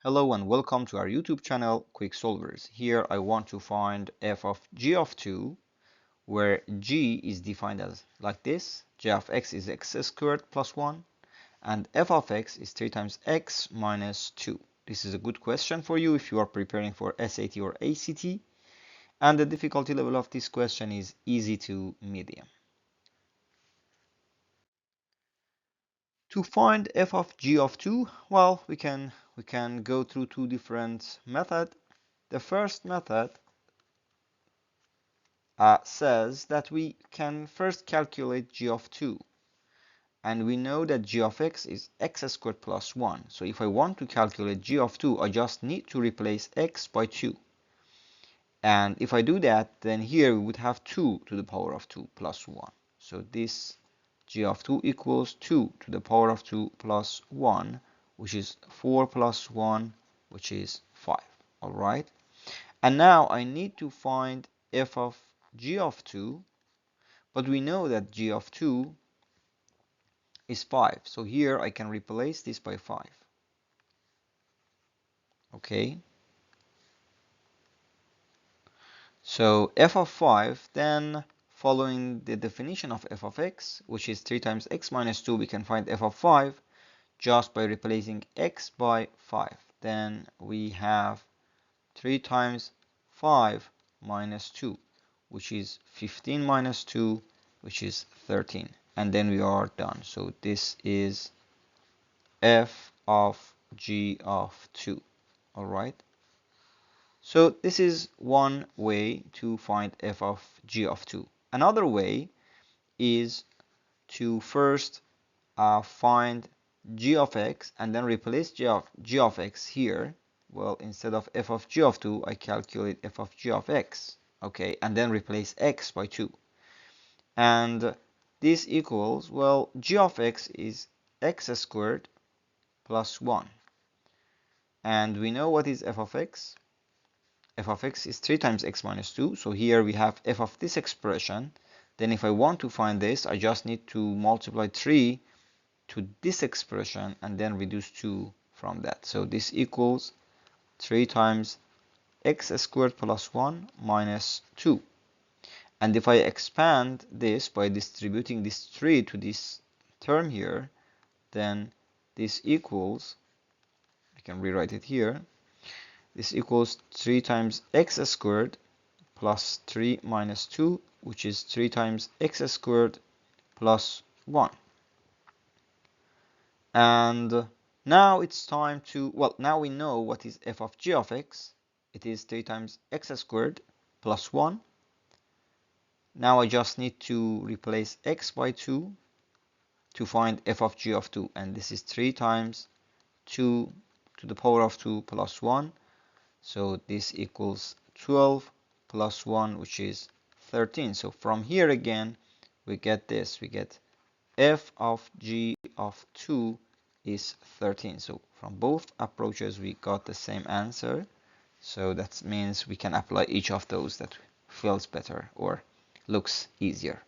Hello and welcome to our YouTube channel, Quick Solvers. Here I want to find f of g of 2, where g is defined as like this. G of x is x squared plus 1, and f of x is 3 times x minus 2. This is a good question for you if you are preparing for SAT or ACT, and the difficulty level of this question is easy to medium. To find f of g of 2, well, we can go through two different methods. The first method says that we can first calculate g of 2, and we know that g of x is x squared plus 1. So if I want to calculate g of 2, I just need to replace x by 2. And if I do that, then here we would have 2 to the power of 2 plus 1. So this g of 2 equals 2 to the power of 2 plus 1, which is 4 plus 1, which is 5. All right. And now I need to find f of g of 2, but we know that g of 2 is 5. So here I can replace this by 5. Okay. So f of 5, then following the definition of f of x, which is 3 times x minus 2, we can find f of 5 just by replacing x by 5. Then we have 3 times 5 minus 2, which is 15 minus 2, which is 13. And then we are done. So this is f of g of 2. All right. So this is one way to find f of g of 2. Another way is to first find g of x and then replace g of x here. Well, instead of f of g of 2, I calculate f of g of x. Okay, and then replace x by 2. And this equals, well, g of x is x squared plus 1. And we know what is f of x. F of x is 3 times x minus 2. So here we have f of this expression. Then if I want to find this, I just need to multiply 3 to this expression and then reduce 2 from that. So this equals 3 times x squared plus 1 minus 2. And if I expand this by distributing this 3 to this term here, then this equals, I can rewrite it here, this equals 3 times x squared plus 3 minus 2, which is 3 times x squared plus 1. And now it's time to, well, now we know what is f of g of x. It is 3 times x squared plus 1. Now I just need to replace x by 2 to find f of g of 2. And this is 3 times 2 to the power of 2 plus 1. So this equals 12 plus 1, which is 13. So from here again, we get this. We get f of g of 2 is 13. So from both approaches, we got the same answer. So that means we can apply each of those that feels better or looks easier.